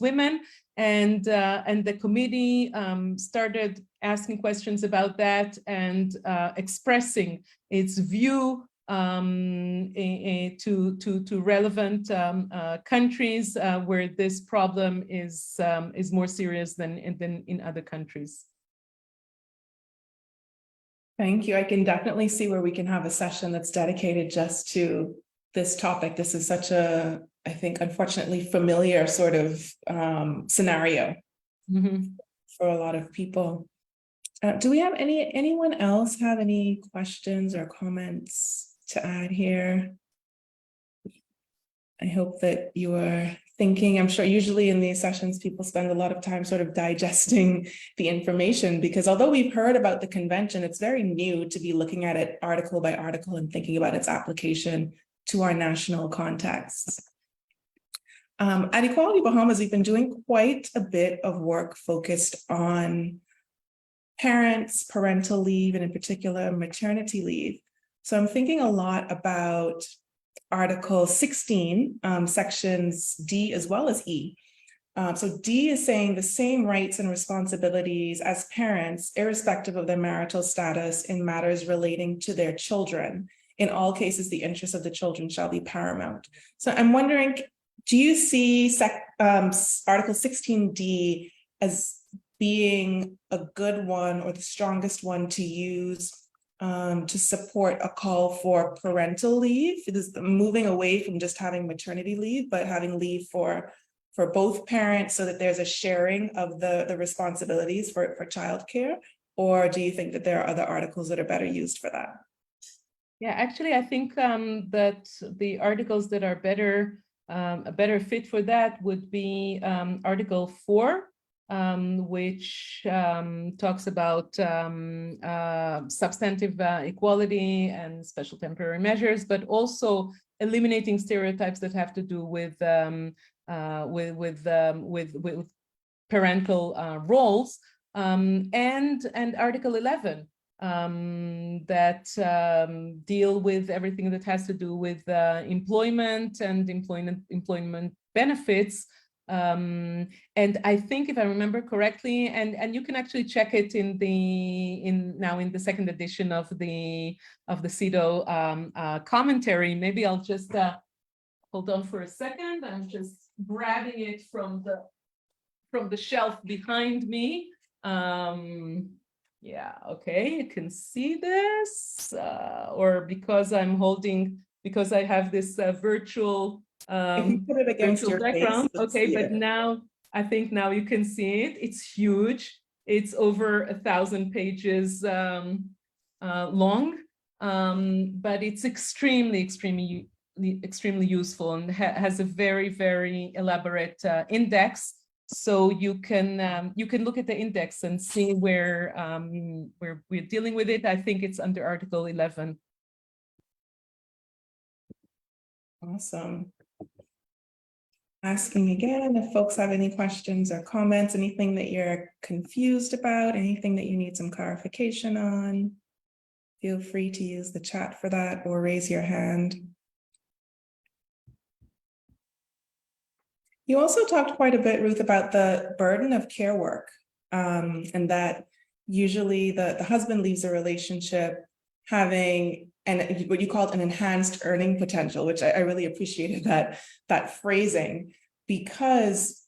women. And the committee started asking questions about that and expressing its view to relevant countries where this problem is more serious than in other countries. Thank you. I can definitely see where we can have a session that's dedicated just to this topic. This is such a, I think, unfortunately familiar sort of scenario for a lot of people. Do we have anyone else have any questions or comments to add here? I hope that you are thinking. I'm sure usually in these sessions, people spend a lot of time sort of digesting the information, because although we've heard about the convention, it's very new to be looking at it article by article and thinking about its application to our national context. At Equality Bahamas, we've been doing quite a bit of work focused on parents, parental leave, and in particular, maternity leave. So I'm thinking a lot about Article 16, sections D as well as E. So D is saying the same rights and responsibilities as parents, irrespective of their marital status in matters relating to their children. In all cases, the interests of the children shall be paramount. So I'm wondering, do you see Article 16D as being a good one or the strongest one to use to support a call for parental leave? It is moving away from just having maternity leave, but having leave for both parents so that there's a sharing of the responsibilities for childcare? Or do you think that there are other articles that are better used for that? Yeah, actually, I think that the articles that are better, a better fit for that would be Article 4, which talks about substantive equality and special temporary measures, but also eliminating stereotypes that have to do with parental roles, and Article 11 that deal with everything that has to do with employment and employment benefits. And I think, if I remember correctly, and you can actually check it in the second edition of the CEDAW commentary. Maybe I'll just hold on for a second. I'm just grabbing it from the shelf behind me. Yeah, okay, you can see this, or because I have this virtual If you put it against virtual your background. face, Okay, but now I think now you can see it. It's huge. It's over 1,000 pages long, but it's extremely useful and has a very, very elaborate index. So you can look at the index and see where we're dealing with it. I think it's under Article 11. Awesome. Asking again if folks have any questions or comments, anything that you're confused about, anything that you need some clarification on. Feel free to use the chat for that or raise your hand. You also talked quite a bit, Ruth, about the burden of care work, and that usually the husband leaves a relationship having what you called an enhanced earning potential, which I really appreciated that phrasing, because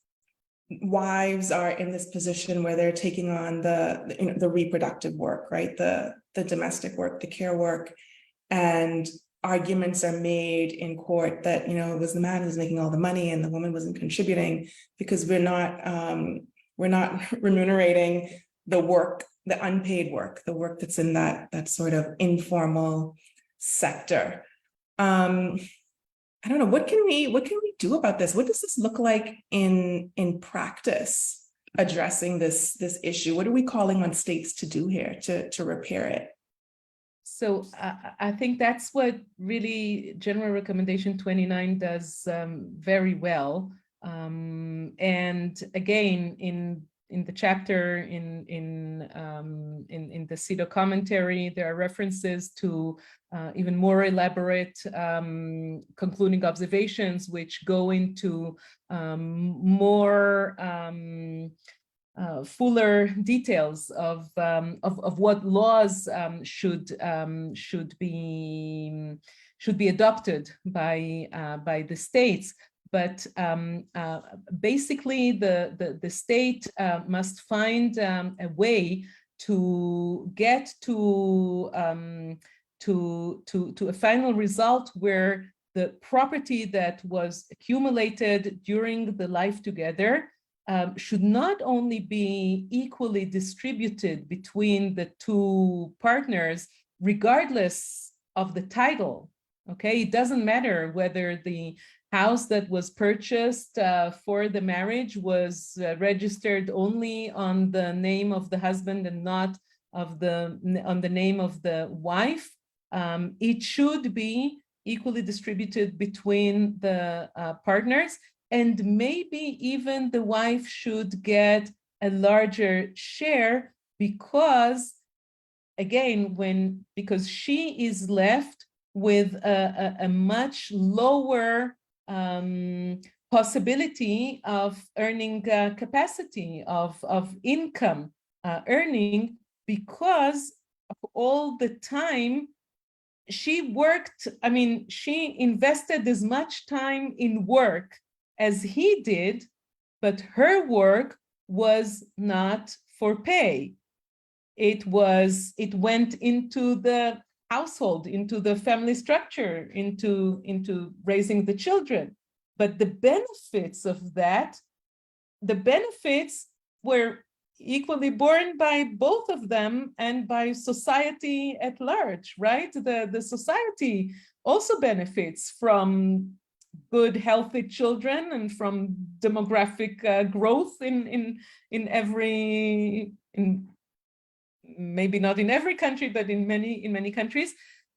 wives are in this position where they're taking on the reproductive work, right? The domestic work, the care work, and arguments are made in court that, it was the man who's making all the money and the woman wasn't contributing, because we're not remunerating the work, the unpaid work, the work that's in that sort of informal sector. I don't know, what can we do about this? What does this look like in practice, addressing this issue? What are we calling on states to do here to repair it? So I think that's what really General Recommendation 29 does very well. And again, in the chapter in the CEDAW commentary, there are references to even more elaborate concluding observations, which go into more fuller details of what laws should be adopted by the states. But basically, the state must find a way to get to a final result where the property that was accumulated during the life together should not only be equally distributed between the two partners, regardless of the title. Okay, it doesn't matter whether the house that was purchased for the marriage was registered only on the name of the husband and not on the name of the wife. It should be equally distributed between the partners. And maybe even the wife should get a larger share because, again, because she is left with a much lower possibility of earning capacity, of income earning, because all the time she worked. I mean, she invested as much time in work as he did, but her work was not for pay. It went into the household, into the family structure, into raising the children. But the benefits of that, the benefits were equally borne by both of them and by society at large, right? The society also benefits from good, healthy children and from demographic growth in maybe not in every country, but in many countries.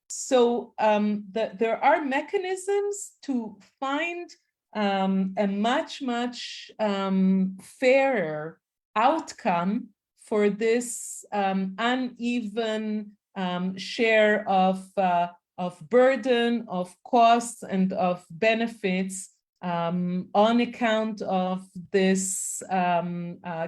So there are mechanisms to find a much fairer outcome for this uneven share of burden, of costs, and of benefits on account of this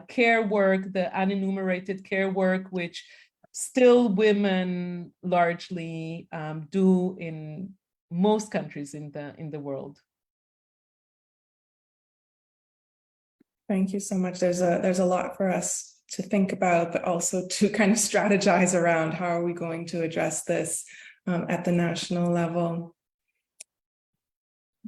care work, the unenumerated care work, which still women largely do in most countries in the world. Thank you so much. There's a lot for us to think about, but also to kind of strategize around how are we going to address this at the national level.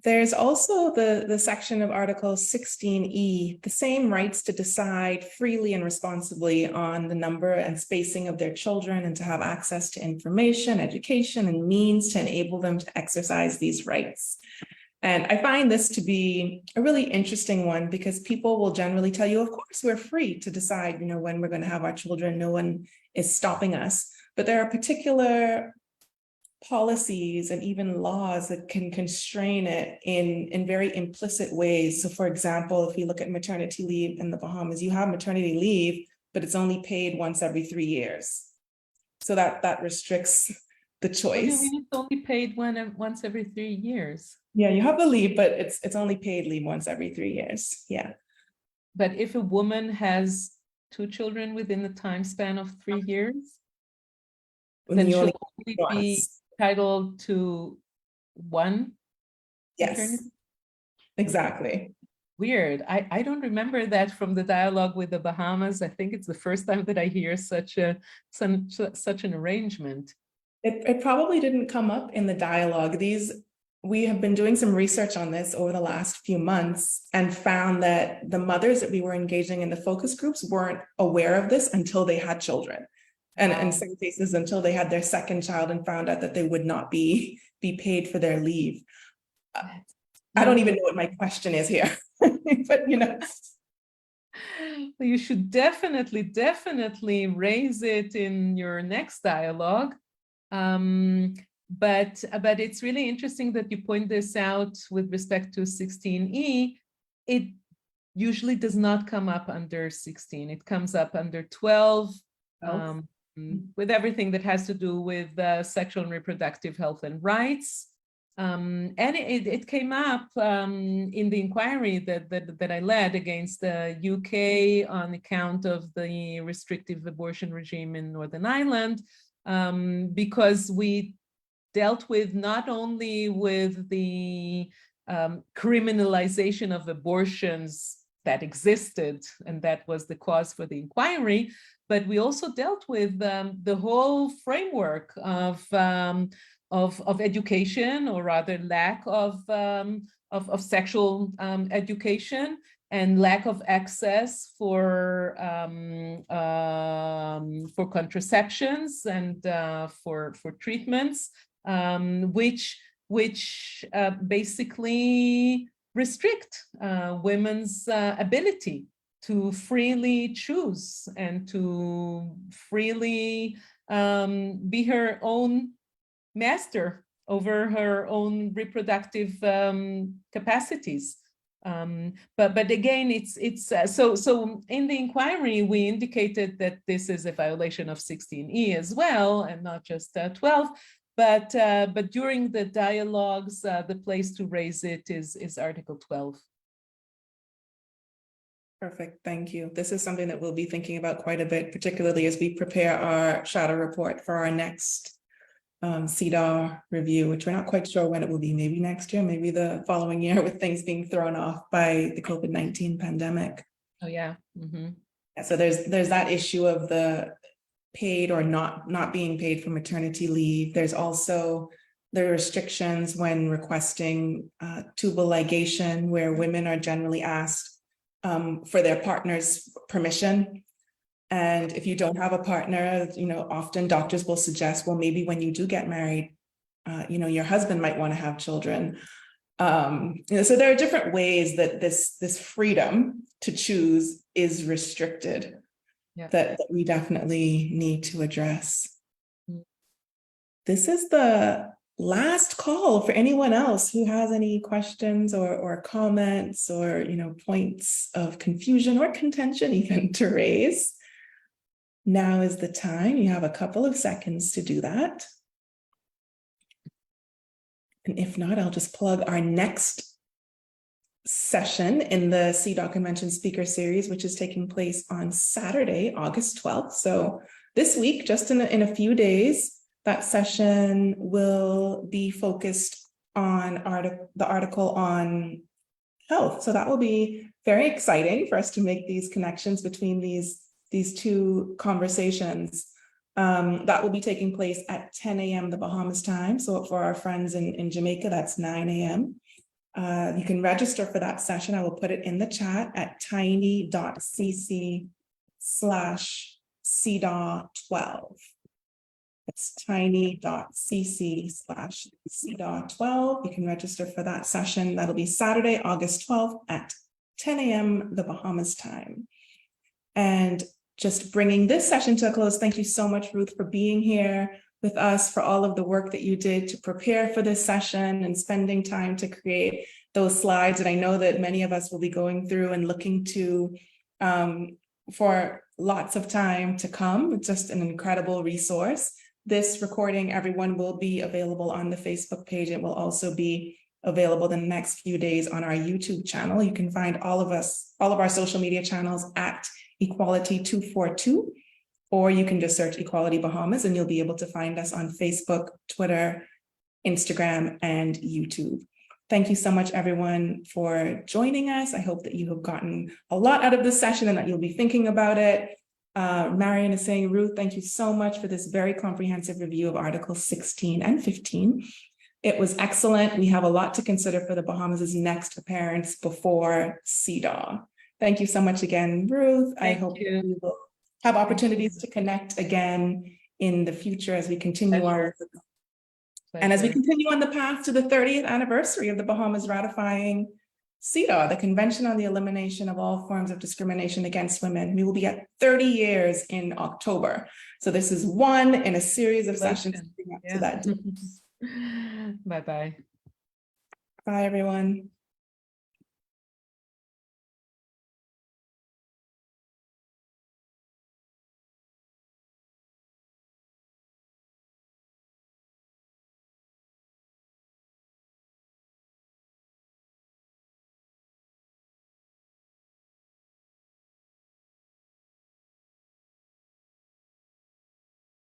There's also the section of Article 16E, the same rights to decide freely and responsibly on the number and spacing of their children and to have access to information, education, and means to enable them to exercise these rights. And I find this to be a really interesting one because people will generally tell you, of course, we're free to decide, when we're going to have our children. No one is stopping us. But there are particular policies and even laws that can constrain it in very implicit ways. So for example, if you look at maternity leave in the Bahamas, you have maternity leave, but it's only paid once every 3 years. So that restricts the choice. What do you mean it's only paid once every 3 years? Yeah, you have the leave, but it's only paid leave once every 3 years. Yeah. But if a woman has 2 children within the time span of 3 years, then she'll only be entitled to one. Yes, maternity? exactly. Weird. I don't remember that from the dialogue with the Bahamas. I think it's the first time that I hear such an arrangement. It probably didn't come up in the dialogue. We have been doing some research on this over the last few months and found that the mothers that we were engaging in the focus groups weren't aware of this until they had children. And in some cases, until they had their second child and found out that they would not be paid for their leave. I don't even know what my question is here, but You should definitely raise it in your next dialogue. But it's really interesting that you point this out with respect to 16E. It usually does not come up under 16. It comes up under 12, with everything that has to do with sexual and reproductive health and rights. And it came up in the inquiry that I led against the UK on account of the restrictive abortion regime in Northern Ireland, because we dealt with not only with the criminalization of abortions that existed, and that was the cause for the inquiry, but we also dealt with the whole framework of education, or rather lack of sexual education and lack of access for contraceptions and for treatments, which basically restrict women's ability to freely choose and to freely be her own master over her own reproductive capacities. But again, it's so in the inquiry, we indicated that this is a violation of 16E as well, and not just 12. But during the dialogues, the place to raise it is Article 12. Perfect, thank you. This is something that we'll be thinking about quite a bit, particularly as we prepare our shadow report for our next CEDAW review, which we're not quite sure when it will be, maybe next year, maybe the following year, with things being thrown off by the COVID-19 pandemic. Oh, yeah. Mm-hmm. So there's that issue of the paid or not being paid for maternity leave. There's also the restrictions when requesting tubal ligation, where women are generally asked for their partner's permission. And if you don't have a partner, often doctors will suggest, well, maybe when you do get married, your husband might want to have children. So there are different ways that this freedom to choose is restricted, yeah, that we definitely need to address. This is the last call for anyone else who has any questions or comments or points of confusion or contention even to raise. Now is the time. You have a couple of seconds to do that. And if not, I'll just plug our next session in the CEDAW Convention Speaker Series, which is taking place on Saturday, August 12th. So this week, just in a few days, that session will be focused on the article on health. So that will be very exciting for us to make these connections between these two conversations. That will be taking place at 10 a.m. the Bahamas time. So for our friends in Jamaica, that's 9 a.m. You can register for that session. I will put it in the chat at tiny.cc/CEDAW12. It's tiny.cc/CEDAW12. You can register for that session. That'll be Saturday, August 12th at 10 a.m. the Bahamas time. And just bringing this session to a close, thank you so much, Ruth, for being here with us, for all of the work that you did to prepare for this session and spending time to create those slides. And I know that many of us will be going through and looking to for lots of time to come. It's just an incredible resource. This recording, everyone, will be available on the Facebook page. It will also be available in the next few days on our YouTube channel. You can find all of our social media channels at Equality242, or you can just search Equality Bahamas and you'll be able to find us on Facebook, Twitter, Instagram, and YouTube. Thank you so much, everyone, for joining us. I hope that you have gotten a lot out of this session and that you'll be thinking about it. Marion is saying, Ruth, thank you so much for this very comprehensive review of Articles 16 and 15. It was excellent. We have a lot to consider for the Bahamas' next appearance before CEDAW. Thank you so much again, Ruth. I hope we will have opportunities to connect again in the future as we continue our work. And as we continue on the path to the 30th anniversary of the Bahamas ratifying CEDAW, the Convention on the Elimination of All Forms of Discrimination Against Women. We will be at 30 years in October. So this is one in a series of sessions to that. Bye-bye. Bye, everyone.